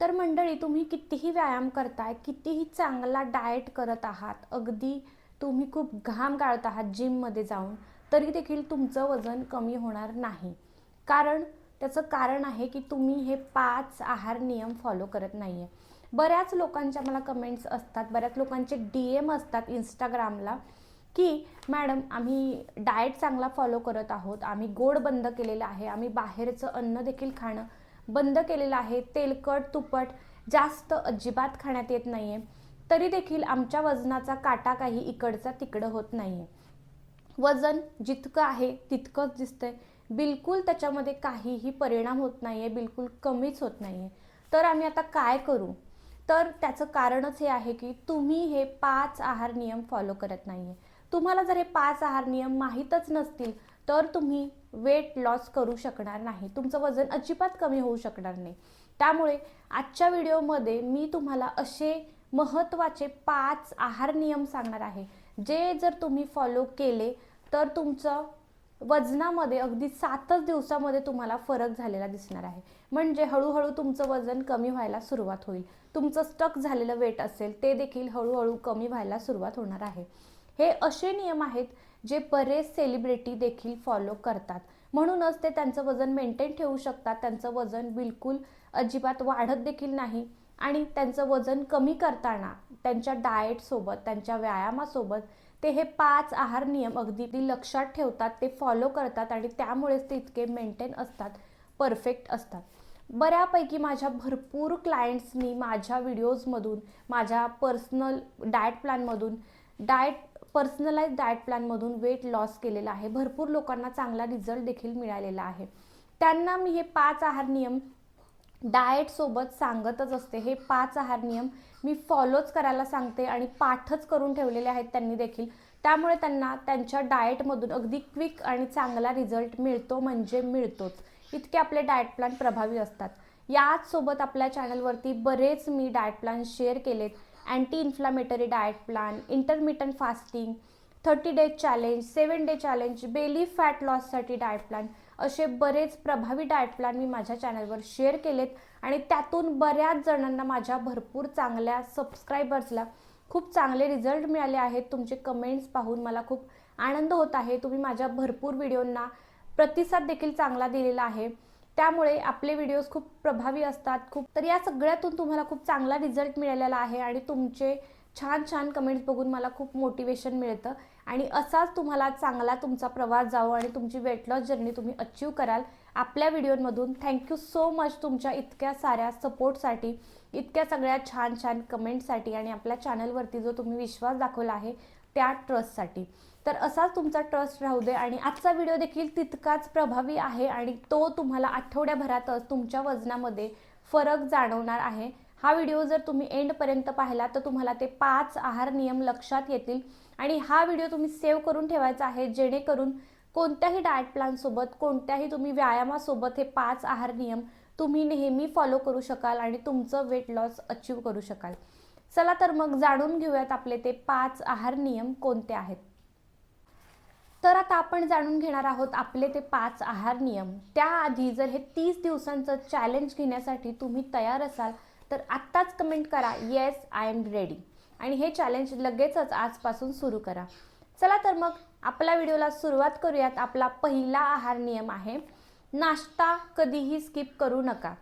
तर मंडळी, तुम्ही कितीही व्यायाम करताय, कितीही चांगला डाएट करत आहात, अगदी तुम्ही खूप घाम गाळत आहात जिममध्ये जाऊन, तरी देखील तुमचं वजन कमी होणार नाही. त्याचं कारण आहे की तुम्ही हे 5 आहार नियम फॉलो करत नाही आहे. बऱ्याच लोकांच्या मला कमेंट्स असतात, बऱ्याच लोकांचे DM असतात इंस्टाग्रामला की मॅडम, आम्ही डाएट चांगला फॉलो करत आहोत, आम्ही गोड बंद केलेलं आहे, आम्ही बाहेरचं अन्न देखील खाणं बंद केलेलं आहे, तेलकट तुपट जास्त अजिबात खाण्यात येत नाही आहे, तरी देखील आमच्या वजनाचा काटा काही इकडचा तिकडं होत नाही आहे. वजन जितकं आहे तितकंच दिसतंय, बिलकुल त्याच्यामध्ये काहीही परिणाम होत नाही आहे, बिलकुल कमीच होत नाही आहे. तर आम्ही आता काय करू? तर त्याचं कारणच हे आहे की तुम्ही हे 5 आहार नियम फॉलो करत नाही आहे. तुम्हाला जर हे 5 आहार नियम माहीतच नसतील तर तुम्ही वेट लॉस करू शकणार नाही, तुमचं वजन अजिबात कमी होऊ शकणार नाही. त्यामुळे आजच्या व्हिडिओमध्ये मी तुम्हाला असे महत्त्वाचे 5 आहार नियम सांगणार आहे, जे जर तुम्ही फॉलो केले तर तुमचं वजनामध्ये अगदी 7च दिवसामध्ये तुम्हाला फरक झालेला दिसणार आहे. म्हणजे हळूहळू तुमचं वजन कमी व्हायला सुरुवात होईल. तुमचं स्टक झालेलं वेट असेल ते देखील हळूहळू कमी व्हायला सुरुवात होणार आहे. हे असे नियम आहेत जे बरेच सेलिब्रिटी देखील फॉलो करतात, म्हणूनच ते त्यांचं वजन मेंटेन ठेवू शकतात. त्यांचं वजन बिलकुल अजिबात वाढत देखील नाही आणि त्यांचं वजन कमी करताना त्यांच्या डाएटसोबत, त्यांच्या व्यायामासोबत ते हे 5 आहार नियम अगदी लक्षात ठेवतात, ते फॉलो करतात आणि त्यामुळेच ते इतके मेंटेन असतात, परफेक्ट असतात. बऱ्यापैकी माझ्या भरपूर क्लायंट्सनी माझ्या व्हिडिओजमधून, माझ्या पर्सनल डाएट प्लॅनमधून, पर्सनलाइज डाएट प्लॅनमधून वेट लॉस केलेला आहे. भरपूर लोकांना चांगला रिझल्ट देखील मिळालेला आहे. त्यांना मी हे 5 आहार नियम डाएटसोबत सांगतच असते. हे 5 आहार नियम मी फॉलोच करायला सांगते आणि पाठच करून ठेवलेले आहेत त्यांनी देखील. त्यामुळे त्यांना त्यांच्या डाएटमधून अगदी क्विक आणि चांगला रिझल्ट मिळतो, म्हणजे मिळतोच. इतके आपले डाएट प्लॅन प्रभावी असतात. याचसोबत आपल्या चॅनलवरती बरेच मी डाएट प्लॅन शेअर केलेत. Anti inflammatory diet plan, intermittent fasting, 30 days challenge, 7 day challenge, belly fat लॉससाठी डाएट प्लॅन, असे बरेच प्रभावी डाएट प्लॅन मी माझ्या चॅनलवर शेअर केलेत आणि त्यातून बऱ्याच जणांना, माझ्या भरपूर चांगल्या सबस्क्रायबर्सला खूप चांगले रिझल्ट मिळाले आहेत. तुमचे कमेंट्स पाहून मला खूप आनंद होत आहे. तुम्ही माझ्या भरपूर व्हिडिओंना प्रतिसाद देखील चांगला दिलेला आहे. त्यामुळे आपले व्हिडिओज खूप प्रभावी असतात. तर या सगळ्यातून तुम्हाला खूप चांगला रिझल्ट मिळालेला आहे आणि तुमचे छान छान कमेंट्स बघून मला खूप मोटिवेशन मिळतं आणि असाच तुम्हाला चांगला तुमचा प्रवास जावो आणि तुमची वेट लॉस जर्नी तुम्ही अचीव कराल आपल्या व्हिडिओमधून. थँक्यू सो मच तुमच्या इतक्या साऱ्या सपोर्टसाठी, इतक्या सगळ्या छान छान कमेंटसाठी आणि आपल्या चॅनलवरती जो तुम्ही विश्वास दाखवला आहे त्या ट्रस्टसाठी. तर असाच तुमचा ट्रस्ट राहू दे आणि आजचा व्हिडिओ देखील तितकाच प्रभावी आहे आणि तो तुम्हाला आठवड्याभरातच तुमच्या वजनामध्ये फरक जाणवणार आहे. हा व्हिडिओ जर तुम्ही एंडपर्यंत पाहिला तर तुम्हाला ते 5 आहार नियम लक्षात येतील आणि हा व्हिडिओ तुम्ही सेव्ह करून ठेवायचा आहे, जेणेकरून कोणत्याही डाएट प्लॅनसोबत, कोणत्याही तुम्ही व्यायामासोबत हे 5 आहार नियम तुम्ही नेहमी फॉलो करू शकाल आणि तुमचं वेट लॉस अचीव करू शकाल. चला तर मग जाणून घेऊयात आपले ते 5 आहार नियम कोणते आहेत. तर आता आपण जाणून घेणार आहोत आपले ते 5 आहार नियम. त्याआधी जर हे 30 दिवसांचं चॅलेंज घेण्यासाठी तुम्ही तयार असाल तर आत्ताच कमेंट करा, येस आय एम रेडी, आणि हे चॅलेंज लगेचच आजपासून सुरू करा. चला तर मग आपल्या व्हिडिओला सुरुवात करूयात. आपला पहिला आहार नियम आहे, नाश्ता कधीही स्किप करू नका.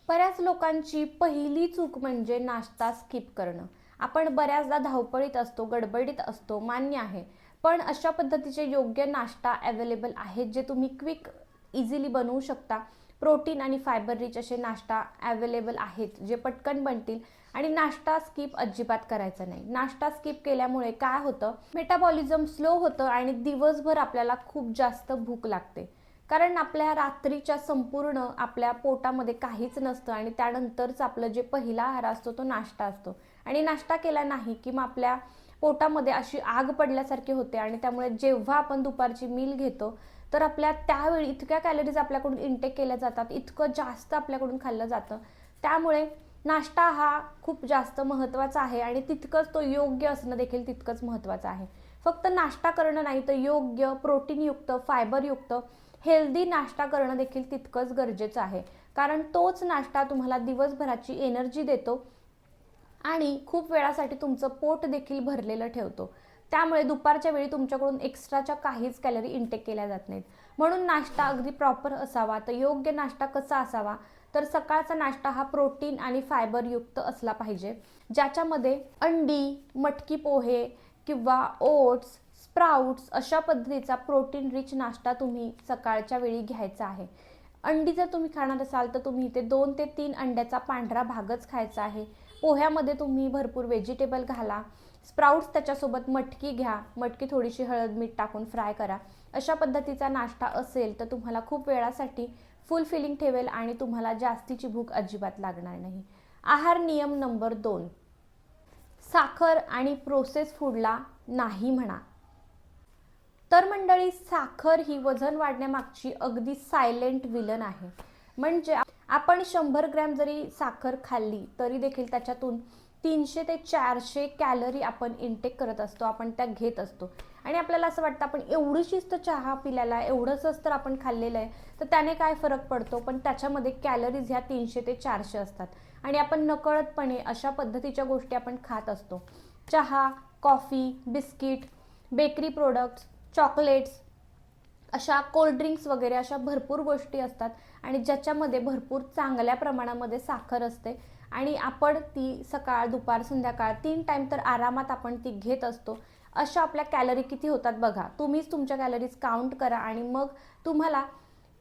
बऱ्याच लोकांची पहिली चूक म्हणजे नाश्ता स्किप करणं. आपण बऱ्याचदा धावपळीत असतो, गडबडीत असतो, मान्य आहे, पण अशा पद्धतीचे योग्य नाश्ता अवेलेबल आहेत जे तुम्ही क्विक इझिली बनवू शकता. प्रोटीन आणि फायबर रिच असे नाश्ता अवेलेबल आहेत जे पटकन बनतील आणि नाश्ता स्किप अजिबात करायचा नाही. नाश्ता स्किप केल्यामुळे काय होतं, मेटाबॉलिझम स्लो होतं आणि दिवसभर आपल्याला खूप जास्त भूक लागते. कारण आपल्या रात्रीच्या संपूर्ण आपल्या पोटामध्ये काहीच नसतं आणि त्यानंतरच आपलं जे पहिला आहार असतो तो नाश्ता असतो आणि नाश्ता केला नाही की मग आपल्या पोटामध्ये अशी आग पडल्यासारखी होते आणि त्यामुळे जेव्हा आपण दुपारची मील घेतो तर आपल्या त्यावेळी इतक्या कॅलरीज आपल्याकडून इंटेक केल्या जातात, इतकं जास्त आपल्याकडून खाल्लं जातं. त्यामुळे नाश्ता हा खूप जास्त महत्त्वाचा आहे आणि तितकंच तो योग्य असणं देखील तितकंच महत्त्वाचं आहे. फक्त नाश्ता करणं नाही तर योग्य प्रोटीनयुक्त, फायबरयुक्त, हेल्दी नाश्ता करणं देखील तितकंच गरजेचं आहे. कारण तोच नाश्ता तुम्हाला दिवसभराची एनर्जी देतो आणि खूप वेळासाठी तुमचं पोट देखील भरलेलं ठेवतो. त्यामुळे दुपारच्या वेळी तुमच्याकडून एक्स्ट्राच्या काहीच कॅलरी इंटेक केल्या जात नाहीत. म्हणून नाश्ता अगदी प्रॉपर असावा. तर योग्य नाश्ता कसा असावा, तर सकाळचा नाश्ता हा प्रोटीन आणि फायबरयुक्त असला पाहिजे, ज्याच्यामध्ये अंडी, मटकी पोहे किंवा ओट्स, स्प्राउट्स अशा पद्धतीचा प्रोटीन रिच नाश्ता तुम्ही सकाळच्या वेळी घ्यायचा आहे. अंडी जर तुम्ही खाणार असाल तर तुम्ही इथे 2 ते 3 अंड्याचा पांढरा भागच खायचा आहे. पोह्यामध्ये तुम्ही भरपूर व्हेजिटेबल घाला. स्प्राउट्स त्याच्यासोबत मटकी घ्या. मटकी थोडीशी हळद मीठ टाकून फ्राय करा. अशा पद्धतीचा नाश्ता असेल तर तुम्हाला खूप वेळासाठी फुल फिलिंग ठेवेल आणि तुम्हाला जास्तीची भूक अजिबात लागणार नाही. आहार नियम नंबर 2, साखर आणि प्रोसेस फूडला नाही म्हणा. तर मंडळी, साखर ही वजन वाढण्यामागची अगदी सायलेंट विलन आहे. म्हणजे आपण 100 ग्रॅम जरी साखर खाल्ली तरी देखील त्याच्यातून 300 ते 400 कॅलरी आपण इंटेक करत असतो, आपण त्या घेत असतो. आणि आपल्याला असं वाटतं आपण एवढीशीच तर चहा पिल्याला, एवढंच तर आपण खाल्लेलं आहे, तर त्याने काय फरक पडतो. पण त्याच्यामध्ये कॅलरीज ह्या 300 ते 400 असतात आणि आपण नकळतपणे अशा पद्धतीच्या गोष्टी आपण खात असतो. चहा, coffee, biscuit, bakery products, chocolates, अशा कोल्ड्रिंक्स वगैरे अशा भरपूर गोष्टी असतात आणि ज्याच्यामध्ये भरपूर चांगल्या प्रमाणामध्ये साखर असते आणि आपण ती सकाळ, दुपार, संध्याकाळ 3 टाईम तर आरामात आपण ती घेत असतो. अशा आपल्या कॅलरी किती होतात बघा. तुम्हीच तुमच्या कॅलरीज काउंट करा आणि मग तुम्हाला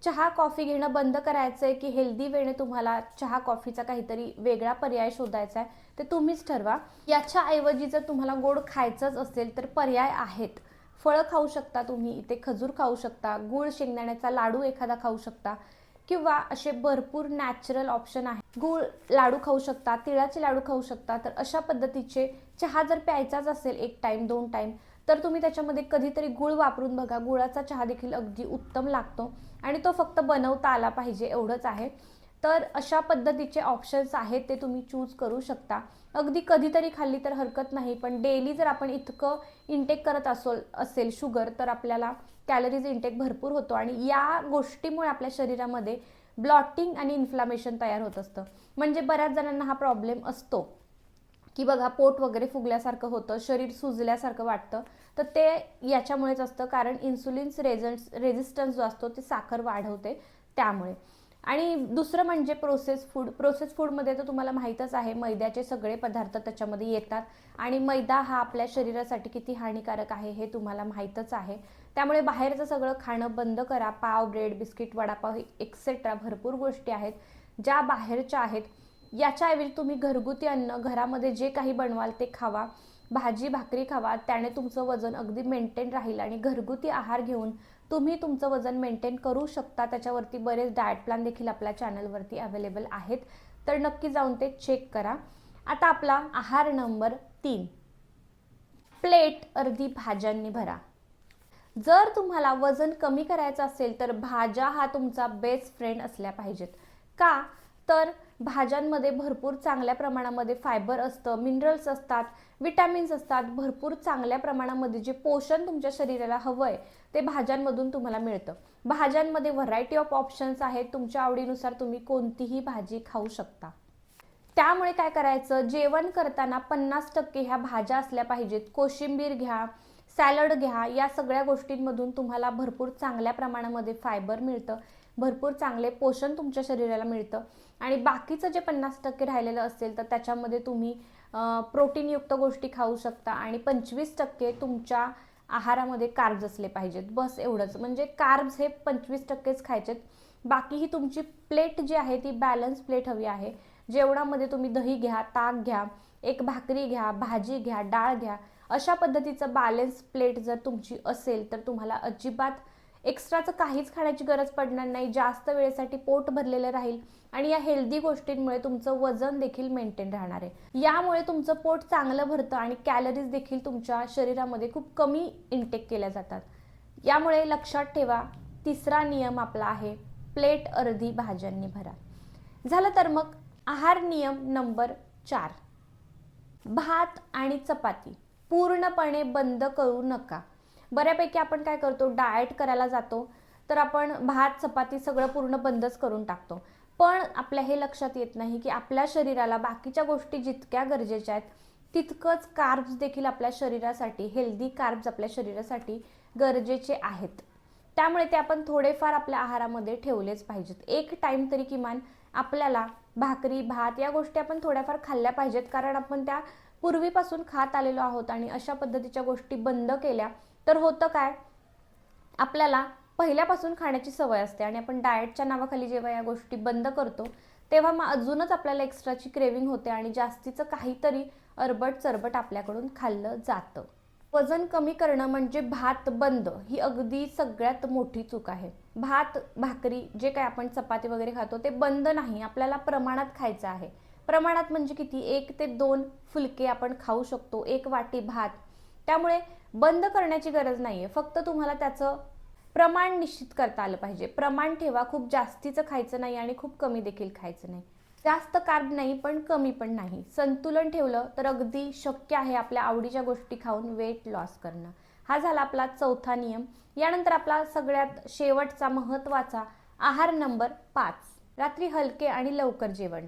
चहा, कॉफी घेणं बंद करायचं आहे की हेल्दी वेने तुम्हाला चहा, कॉफीचा काहीतरी वेगळा पर्याय शोधायचा आहे, ते तुम्हीच ठरवा. याच्याऐवजी जर तुम्हाला गोड खायचंच असेल तर पर्याय आहेत. फळं खाऊ शकता तुम्ही, इथे खजूर खाऊ शकता, गूळ शेंगदाण्याचा लाडू एखादा खाऊ शकता किंवा असे भरपूर नॅचरल ऑप्शन आहेत. गूळ लाडू खाऊ शकता, तिळाचे लाडू खाऊ शकता. तर अशा पद्धतीचे चहा जर प्यायचाच असेल 1 टाईम 2 टाईम तर तुम्ही त्याच्यामध्ये कधीतरी गूळ वापरून बघा. गुळाचा चहा देखील अगदी उत्तम लागतो आणि तो फक्त बनवता आला पाहिजे, एवढंच आहे. तर अशा पद्धतीचे ऑप्शन्स आहेत, ते तुम्ही चूज करू शकता. अगदी कधीतरी खाल्ली तर हरकत नाही, पण डेली जर आपण इतकं इंटेक करत असेल शुगर, तर आपल्याला कॅलरीज इंटेक भरपूर होतो आणि या गोष्टीमुळे आपल्या शरीरामध्ये ब्लॉटिंग आणि इन्फ्लामेशन तयार होत असतं. म्हणजे बऱ्याच जणांना हा प्रॉब्लेम असतो की बघा, पोट वगैरे फुगल्यासारखं होतं, शरीर सुजल्यासारखं वाटतं. तर ते याच्यामुळेच असतं, कारण इन्सुलिन्स रेझिस्टन्स जो असतो ते साखर वाढवते त्यामुळे. आणि दुसरं म्हणजे प्रोसेस फूड. प्रोसेस फूडमध्ये तर तुम्हाला माहीतच आहे, मैद्याचे सगळे पदार्थ त्याच्यामध्ये येतात आणि मैदा हा आपल्या शरीरासाठी किती हानिकारक आहे हे तुम्हाला माहीतच आहे. त्यामुळे बाहेरचं सगळं खाणं बंद करा. पाव, ब्रेड, बिस्किट, वडापाव एक्सेट्रा भरपूर गोष्टी आहेत ज्या बाहेरच्या आहेत. याच्याऐवजी तुम्ही घरगुती अन्न, घरामध्ये जे काही बनवाल ते खावा. भाजी भाकरी खावा, त्याने तुमचं वजन अगदी मेंटेन राहील आणि घरगुती आहार घेऊन तुम्ही तुमचं वजन मेंटेन करू शकता. त्याच्यावरती बरेच डाएट प्लॅन देखील आपल्या चॅनलवरती अवेलेबल आहेत, तर नक्की जाऊन ते चेक करा. आता आपला आहार नंबर 3, प्लेट अर्धी भाज्यांनी भरा. जर तुम्हाला वजन कमी करायचं असेल तर भाज्या हा तुमचा बेस्ट फ्रेंड असल्या पाहिजेत. का तर भाज्यांमध्ये भरपूर चांगल्या प्रमाणामध्ये फायबर असतं, मिनरल्स असतात, विटॅमिन्स असतात. भरपूर चांगल्या प्रमाणामध्ये जे पोषण तुमच्या शरीराला हवं आहे ते भाज्यांमधून तुम्हाला मिळतं. भाज्यांमध्ये व्हरायटी ऑफ ऑप्शन्स आहेत. तुमच्या आवडीनुसार तुम्ही कोणतीही भाजी खाऊ शकता. त्यामुळे काय करायचं, जेवण करताना 50% ह्या भाज्या असल्या पाहिजेत. कोशिंबीर घ्या, सॅलड घ्या, या सगळ्या गोष्टींमधून तुम्हाला भरपूर चांगल्या प्रमाणामध्ये फायबर मिळतं, भरपूर चांगले पोषण तुमच्या शरीराला मिळतं. आणि बाकीचं जे 50% राहिलेलं असेल तर त्याच्यामध्ये तुम्ही प्रोटीनयुक्त गोष्टी खाऊ शकता आणि 25% तुमच्या आहारामध्ये कार्ब्स असले पाहिजेत. बस एवढंच. म्हणजे कार्ब्स हे 25%च खायचेत. बाकी ही तुमची प्लेट जी आहे ती बॅलन्स प्लेट हवी आहे. जेवणामध्ये तुम्ही दही घ्या, ताक घ्या, एक भाकरी घ्या, भाजी घ्या, डाळ घ्या. अशा पद्धतीचं बॅलन्स प्लेट जर तुमची असेल तर तुम्हाला अजिबात एक्स्ट्राचं काहीच खाण्याची गरज पडणार नाही. जास्त वेळेसाठी पोट भरलेलं राहील आणि या हेल्दी गोष्टींमुळे तुमचं वजन देखील मेंटेन राहणार आहे. यामुळे तुमचं पोट चांगलं भरतं आणि कॅलरीज देखील तुमच्या शरीरामध्ये खूप कमी इंटेक केल्या जातात. यामुळे लक्षात ठेवा, 3रा नियम आपला आहे, प्लेट अर्धी भाज्यांनी भरा. झालं तर मग आहार नियम नंबर 4, भात आणि चपाती पूर्णपणे बंद करू नका. बऱ्यापैकी आपण काय करतो, डाएट करायला जातो तर आपण भात चपाती सगळं पूर्ण बंदच करून टाकतो. पण आपल्या हे लक्षात येत नाही की आपल्या शरीराला बाकीच्या गोष्टी जितक्या गरजेच्या आहेत तितकंच कार्ब्स देखील आपल्या शरीरासाठी, हेल्दी कार्ब्स आपल्या शरीरासाठी गरजेचे आहेत. त्यामुळे ते आपण थोडेफार आपल्या आहारामध्ये ठेवलेच पाहिजेत. एक टाइम तरी किमान आपल्याला भाकरी, भात या गोष्टी आपण थोड्याफार खाल्ल्या पाहिजेत, कारण आपण त्या पूर्वीपासून खात आलेलो आहोत. आणि अशा पद्धतीच्या गोष्टी बंद केल्या तर होतं काय, आपल्याला पहिल्यापासून खाण्याची सवय असते आणि आपण डाएटच्या नावाखाली जेव्हा या गोष्टी बंद करतो तेव्हा मग अजूनच आपल्याला एक्स्ट्राची क्रेविंग होते आणि जास्तीचं काहीतरी अरबट चरबट आपल्याकडून खाल्लं जातं. वजन कमी करणं म्हणजे भात बंद, ही अगदी सगळ्यात मोठी चूक आहे. भात, भाकरी, जे काय आपण चपाती वगैरे खातो ते बंद नाही, आपल्याला प्रमाणात खायचं आहे. प्रमाणात म्हणजे किती, 1 ते 2 फुलके आपण खाऊ शकतो, 1 वाटी भात. त्यामुळे बंद करण्याची गरज नाहीये, फक्त तुम्हाला त्याचं प्रमाण निश्चित करता आलं पाहिजे. प्रमाण ठेवा, खूप जास्तीचं खायचं नाही आणि खूप कमी देखील खायचं नाही. जास्त कार्ब नाही पण कमी पण नाही, संतुलन ठेवलं तर अगदी शक्य आहे आपल्या आवडीच्या गोष्टी खाऊन वेट लॉस करणं. हा झाला आपला चौथा नियम. यानंतर आपला सगळ्यात शेवटचा महत्त्वाचा आहार नंबर 5, रात्री हलके आणि लवकर जेवण.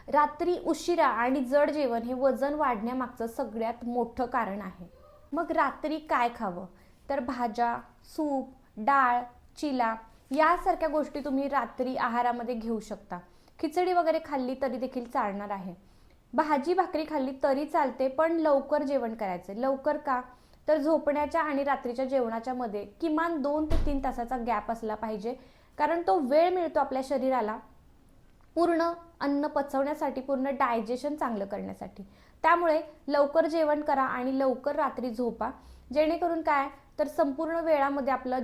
रात्री उशिरा आणि जड जेवण हे वजन वाढण्यामागचं सगळ्यात मोठं कारण आहे. मग रात्री काय खावं, तर भाज्या, सूप, डाळ, चिला यासारख्या गोष्टी तुम्ही रात्री आहारामध्ये घेऊ शकता. खिचडी वगैरे खाल्ली तरी देखील चालणार आहे. भाजी भाकरी खाल्ली तरी चालते, पण लवकर जेवण करायचं. लवकर का, तर झोपण्याच्या आणि रात्रीच्या जेवणाच्या मध्ये किमान 2 ते 3 तासाचा गॅप असला पाहिजे, कारण तो वेळ मिळतो आपल्या शरीराला पूर्ण अन्न पचवण्यासाठी, पूर्ण डायजेशन चांगलं करण्यासाठी. त्यामुळे लवकर जेवण करा आणि लवकर रात्री झोपा, जेणेकरून काय, तर संपूर्ण वेळामध्ये आपलं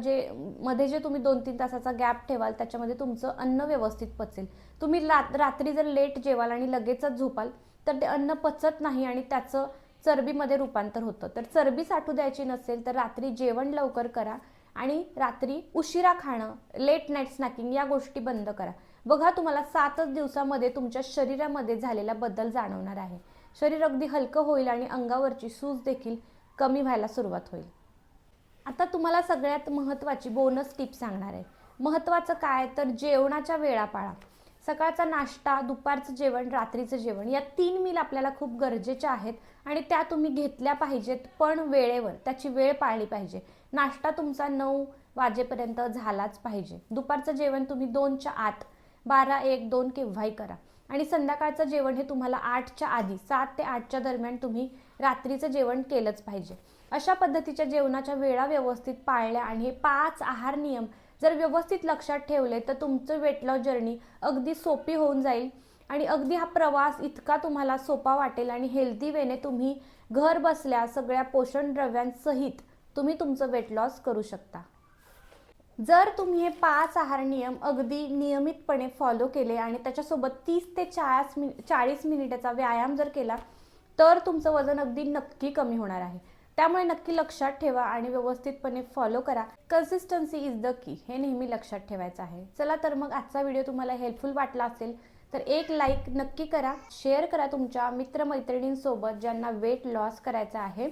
मध्ये जे तुम्ही 2-3 तासाचा गॅप ठेवाल त्याच्यामध्ये तुमचं अन्न व्यवस्थित पचेल. तुम्ही रात्री जर लेट जेवाल आणि लगेचच झोपाल तर ते अन्न पचत नाही आणि त्याचं चरबीमध्ये रूपांतर होतं. तर चरबी साठू द्यायची नसेल तर रात्री जेवण लवकर करा आणि रात्री उशिरा खाणं, लेट नाईट स्नॅकिंग या गोष्टी बंद करा. बघा, तुम्हाला 7च दिवसामध्ये तुमच्या शरीरामध्ये झालेला बदल जाणवणार आहे. शरीर अगदी हलकं होईल आणि अंगावरची सूज देखील कमी व्हायला सुरुवात होईल. आता तुम्हाला सगळ्यात महत्त्वाची बोनस टिप सांगणार आहे. महत्त्वाचं काय, तर जेवणाच्या वेळा पाळा. सकाळचा नाश्ता, दुपारचं जेवण, रात्रीचं जेवण या 3 मील आपल्याला खूप गरजेच्या आहेत आणि त्या तुम्ही घेतल्या पाहिजेत, पण वेळेवर. त्याची वेळ पाळली पाहिजे. नाश्ता तुमचा 9 वाजेपर्यंत झालाच पाहिजे. दुपारचं जेवण तुम्ही 2च्या आत, 12, 1, 2 केव्हाही करा. आणि संध्याकाळचं जेवण हे तुम्हाला 8च्या आधी, 7 ते 8च्या दरम्यान तुम्ही रात्रीचं जेवण केलंच पाहिजे. अशा पद्धतीच्या जेवणाच्या वेळा व्यवस्थित पाळल्या आणि हे 5 आहार नियम जर व्यवस्थित लक्षात ठेवले तर तुमचं वेट लॉस जर्नी अगदी सोपी होऊन जाईल आणि अगदी हा प्रवास इतका तुम्हाला सोपा वाटेल आणि हेल्दी वेने तुम्ही घर बसल्या सगळ्या पोषण द्रव्यांसहित तुम्ही तुमचं वेट लॉस करू शकता. जर तुम्ही हे 5 आहार नियम अगदी नियमितपणे फॉलो केले आणि त्याच्यासोबत 30 ते 40 मिनिटाचा व्यायाम जर केला तर तुमचं वजन अगदी नक्की कमी होणार आहे. त्यामुळे नक्की लक्षात ठेवा आणि व्यवस्थितपणे फॉलो करा. कन्सिस्टन्सी इज द की, हे नेहमी लक्षात ठेवायचं आहे. चला तर मग आजचा व्हिडिओ तुम्हाला हेल्पफुल वाटला असेल तर एक लाईक नक्की करा, शेअर करा तुमच्या मित्रमैत्रिणींसोबत ज्यांना वेट लॉस करायचं आहे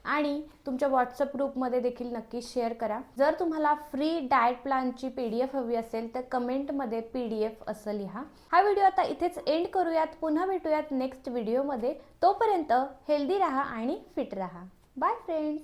आणि तुमच्या व्हॉट्सअप ग्रुपमध्ये देखील नक्की शेअर करा. जर तुम्हाला फ्री डाएट प्लॅनची PDF हवी असेल तर कमेंटमध्ये PDF असं लिहा. हा व्हिडिओ आता इथेच एंड करूयात. पुन्हा भेटूयात नेक्स्ट व्हिडिओमध्ये. तोपर्यंत हेल्दी राहा आणि फिट राहा. Bye friends.